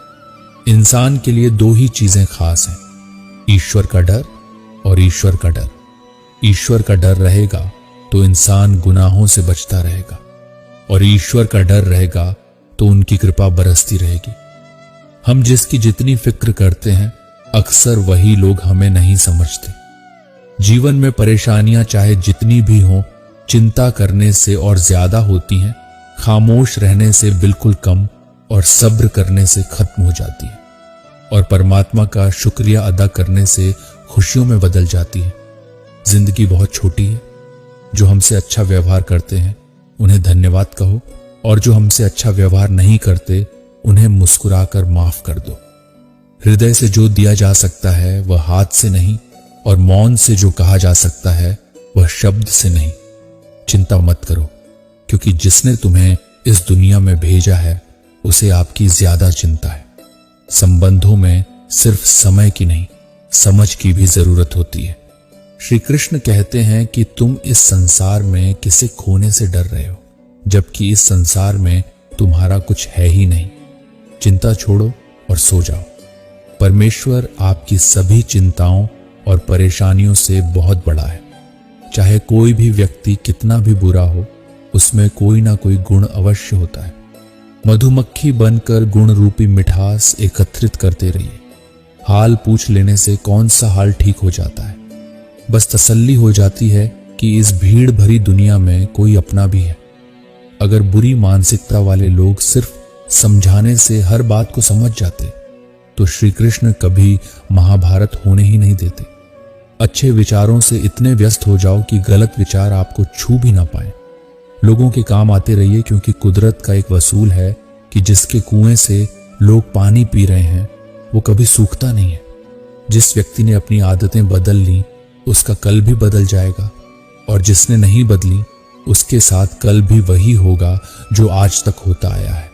इंसान के लिए दो ही चीजें खास हैं, ईश्वर का डर और ईश्वर का डर। ईश्वर का डर रहेगा तो इंसान गुनाहों से बचता रहेगा, और ईश्वर का डर रहेगा तो उनकी कृपा बरसती रहेगी। हम जिसकी जितनी फिक्र करते हैं, अक्सर वही लोग हमें नहीं समझते। जीवन में परेशानियां चाहे जितनी भी हों, चिंता करने से और ज्यादा होती हैं, खामोश रहने से बिल्कुल कम और सब्र करने से खत्म हो जाती है, और परमात्मा का शुक्रिया अदा करने से खुशियों में बदल जाती है। जिंदगी बहुत छोटी है। जो हमसे अच्छा व्यवहार करते हैं उन्हें धन्यवाद कहो, और जो हमसे अच्छा व्यवहार नहीं करते उन्हें मुस्कुराकर माफ कर दो। हृदय से जो दिया जा सकता है वह हाथ से नहीं, और मौन से जो कहा जा सकता है वह शब्द से नहीं। चिंता मत करो, क्योंकि जिसने तुम्हें इस दुनिया में भेजा है उसे आपकी ज्यादा चिंता है। संबंधों में सिर्फ समय की नहीं, समझ की भी जरूरत होती है। श्री कृष्ण कहते हैं कि तुम इस संसार में किसे खोने से डर रहे हो, जबकि इस संसार में तुम्हारा कुछ है ही नहीं। चिंता छोड़ो और सो जाओ। परमेश्वर आपकी सभी चिंताओं और परेशानियों से बहुत बड़ा है। चाहे कोई भी व्यक्ति कितना भी बुरा हो, उसमें कोई ना कोई गुण अवश्य होता है। मधुमक्खी बनकर गुण रूपी मिठास एकत्रित करते रहिए। हाल पूछ लेने से कौन सा हाल ठीक हो जाता है। बस तसल्ली हो जाती है कि इस भीड़ भरी दुनिया में कोई अपना भी है। अगर बुरी मानसिकता वाले लोग सिर्फ समझाने से हर बात को समझ जाते तो श्री कृष्ण कभी महाभारत होने ही नहीं देते। अच्छे विचारों से इतने व्यस्त हो जाओ कि गलत विचार आपको छू भी ना पाए। लोगों के काम आते रहिए, क्योंकि कुदरत का एक वसूल है कि जिसके कुएं से लोग पानी पी रहे हैं वो कभी सूखता नहीं है। जिस व्यक्ति ने अपनी आदतें बदल ली उसका कल भी बदल जाएगा, और जिसने नहीं बदली उसके साथ कल भी वही होगा जो आज तक होता आया है।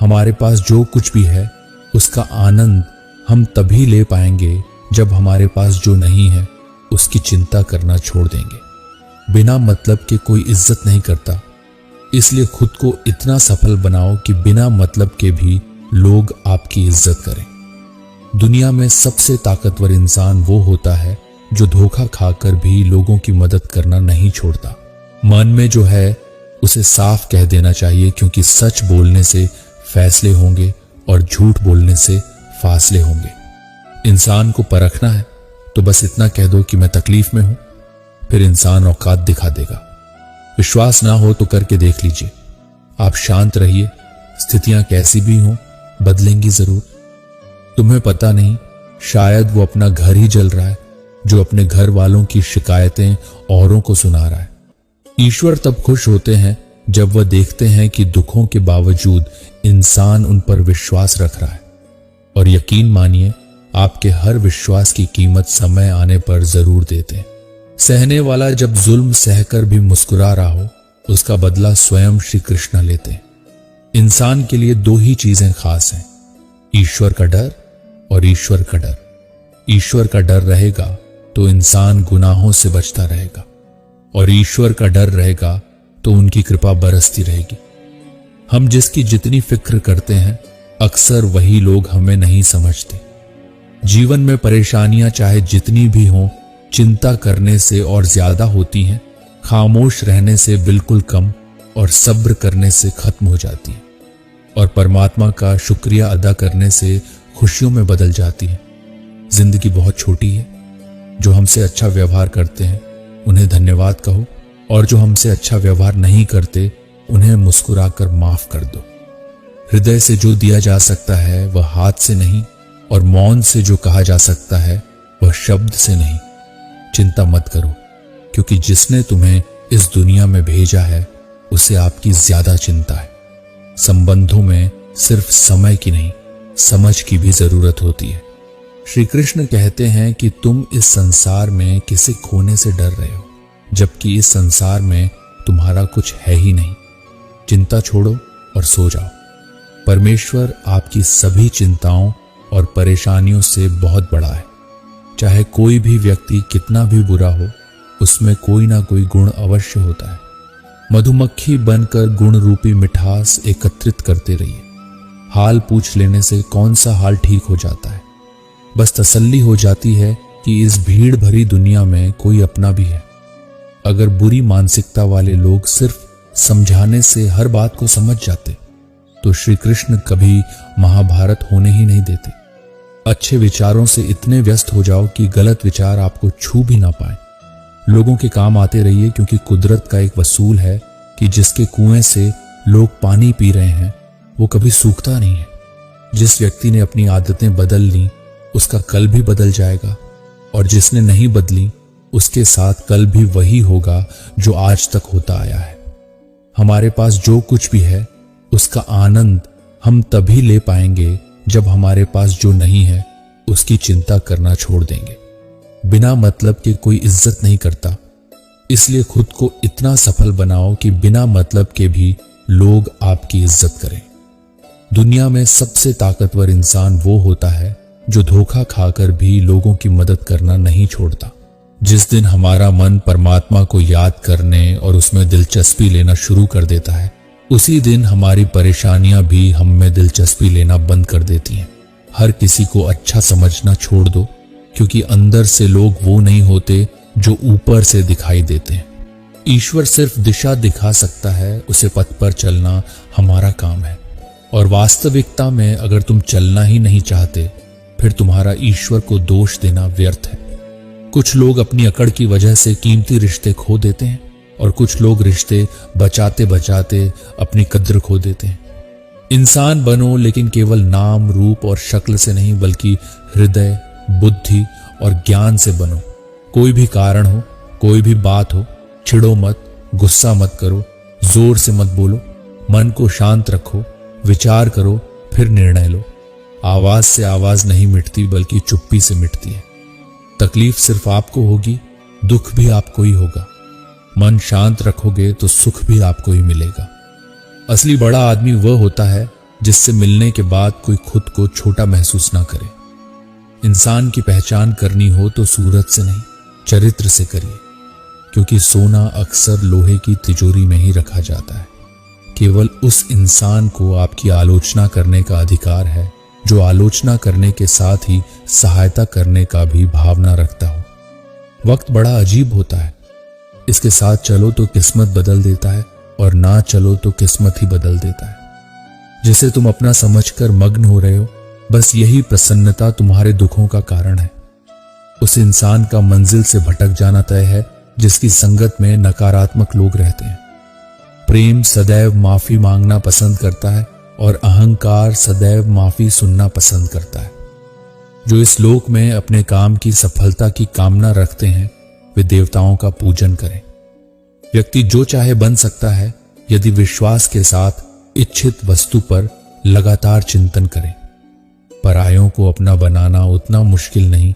हमारे पास जो कुछ भी है उसका आनंद हम तभी ले पाएंगे जब हमारे पास जो नहीं है उसकी चिंता करना छोड़ देंगे। बिना मतलब के कोई इज्जत नहीं करता, इसलिए खुद को इतना सफल बनाओ कि बिना मतलब के भी लोग आपकी इज्जत करें। दुनिया में सबसे ताकतवर इंसान वो होता है जो धोखा खाकर भी लोगों की मदद करना नहीं छोड़ता। मन में जो है उसे साफ कह देना चाहिए, क्योंकि सच बोलने से फैसले होंगे और झूठ बोलने से फासले होंगे। इंसान को परखना है तो बस इतना कह दो कि मैं तकलीफ में हूं, फिर इंसान औकात दिखा देगा। विश्वास ना हो तो करके देख लीजिए। आप शांत रहिए, स्थितियां कैसी भी हों बदलेंगी जरूर। तुम्हें पता नहीं, शायद वो अपना घर ही जल रहा है जो अपने घर वालों की शिकायतें औरों को सुना रहा है। ईश्वर तब खुश होते हैं जब वह देखते हैं कि दुखों के बावजूद इंसान उन पर विश्वास रख रहा है। और यकीन मानिए, आपके हर विश्वास की कीमत समय आने पर जरूर देते हैं। सहने वाला जब जुल्म सहकर भी मुस्कुरा रहा हो उसका बदला स्वयं श्री कृष्ण लेते हैं। इंसान के लिए दो ही चीजें खास हैं, ईश्वर का डर और ईश्वर का डर। ईश्वर का डर रहेगा तो इंसान गुनाहों से बचता रहेगा, और ईश्वर का डर रहेगा तो उनकी कृपा बरसती रहेगी। हम जिसकी जितनी फिक्र करते हैं अक्सर वही लोग हमें नहीं समझते। जीवन में परेशानियां चाहे जितनी भी हों, चिंता करने से और ज्यादा होती हैं, खामोश रहने से बिल्कुल कम, और सब्र करने से खत्म हो जाती है, और परमात्मा का शुक्रिया अदा करने से खुशियों में बदल जाती है। जिंदगी बहुत छोटी है। जो हमसे अच्छा व्यवहार करते हैं उन्हें धन्यवाद कहो, और जो हमसे अच्छा व्यवहार नहीं करते उन्हें मुस्कुराकर माफ कर दो। हृदय से जो दिया जा सकता है वह हाथ से नहीं, और मौन से जो कहा जा सकता है वह शब्द से नहीं। चिंता मत करो, क्योंकि जिसने तुम्हें इस दुनिया में भेजा है उसे आपकी ज्यादा चिंता है। संबंधों में सिर्फ समय की नहीं, समझ की भी जरूरत होती है। श्री कृष्ण कहते हैं कि तुम इस संसार में किसे खोने से डर रहे हो, जबकि इस संसार में तुम्हारा कुछ है ही नहीं। चिंता छोड़ो और सो जाओ। परमेश्वर आपकी सभी चिंताओं और परेशानियों से बहुत बड़ा है। चाहे कोई भी व्यक्ति कितना भी बुरा हो, उसमें कोई ना कोई गुण अवश्य होता है। मधुमक्खी बनकर गुण रूपी मिठास एकत्रित करते रहिए। हाल पूछ लेने से कौन सा हाल ठीक हो जाता है। बस तसल्ली हो जाती है कि इस भीड़ भरी दुनिया में कोई अपना भी है। अगर बुरी मानसिकता वाले लोग सिर्फ समझाने से हर बात को समझ जाते तो श्री कृष्ण कभी महाभारत होने ही नहीं देते। अच्छे विचारों से इतने व्यस्त हो जाओ कि गलत विचार आपको छू भी ना पाए। लोगों के काम आते रहिए, क्योंकि कुदरत का एक वसूल है कि जिसके कुएं से लोग पानी पी रहे हैं वो कभी सूखता नहीं है। जिस व्यक्ति ने अपनी आदतें बदल ली उसका कल भी बदल जाएगा, और जिसने नहीं बदली उसके साथ कल भी वही होगा जो आज तक होता आया है। हमारे पास जो कुछ भी है उसका आनंद हम तभी ले पाएंगे जब हमारे पास जो नहीं है उसकी चिंता करना छोड़ देंगे। बिना मतलब के कोई इज्जत नहीं करता, इसलिए खुद को इतना सफल बनाओ कि बिना मतलब के भी लोग आपकी इज्जत करें। दुनिया में सबसे ताकतवर इंसान वो होता है जो धोखा खाकर भी लोगों की मदद करना नहीं छोड़ता। जिस दिन हमारा मन परमात्मा को याद करने और उसमें दिलचस्पी लेना शुरू कर देता है, उसी दिन हमारी परेशानियां भी हम में दिलचस्पी लेना बंद कर देती हैं। हर किसी को अच्छा समझना छोड़ दो, क्योंकि अंदर से लोग वो नहीं होते जो ऊपर से दिखाई देते हैं। ईश्वर सिर्फ दिशा दिखा सकता है, उसे पथ पर चलना हमारा काम है। और वास्तविकता में अगर तुम चलना ही नहीं चाहते, फिर तुम्हारा ईश्वर को दोष देना व्यर्थ है। कुछ लोग अपनी अकड़ की वजह से कीमती रिश्ते खो देते हैं और कुछ लोग रिश्ते बचाते बचाते अपनी कद्र खो देते हैं। इंसान बनो, लेकिन केवल नाम, रूप और शक्ल से नहीं, बल्कि हृदय, बुद्धि और ज्ञान से बनो। कोई भी कारण हो, कोई भी बात हो, चिढ़ो मत, गुस्सा मत करो, जोर से मत बोलो, मन को शांत रखो, विचार करो, फिर निर्णय लो। आवाज से आवाज नहीं मिटती, बल्कि चुप्पी से मिटती है। तकलीफ सिर्फ आपको होगी, दुख भी आपको ही होगा। मन शांत रखोगे तो सुख भी आपको ही मिलेगा। असली बड़ा आदमी वह होता है जिससे मिलने के बाद कोई खुद को छोटा महसूस ना करे। इंसान की पहचान करनी हो तो सूरत से नहीं, चरित्र से करिए, क्योंकि सोना अक्सर लोहे की तिजोरी में ही रखा जाता है। केवल उस इंसान को आपकी आलोचना करने का अधिकार है जो आलोचना करने के साथ ही सहायता करने का भी भावना रखता हो। वक्त बड़ा अजीब होता है, इसके साथ चलो तो किस्मत बदल देता है और ना चलो तो किस्मत ही बदल देता है। जिसे तुम अपना समझकर मग्न हो रहे हो, बस यही प्रसन्नता तुम्हारे दुखों का कारण है। उस इंसान का मंजिल से भटक जाना तय है जिसकी संगत में नकारात्मक लोग रहते हैं। प्रेम सदैव माफी मांगना पसंद करता है और अहंकार सदैव माफी सुनना पसंद करता है। जो इस लोक में अपने काम की सफलता की कामना रखते हैं, वे देवताओं का पूजन करें। व्यक्ति जो चाहे बन सकता है यदि विश्वास के साथ इच्छित वस्तु पर लगातार चिंतन करे। परायों को अपना बनाना उतना मुश्किल नहीं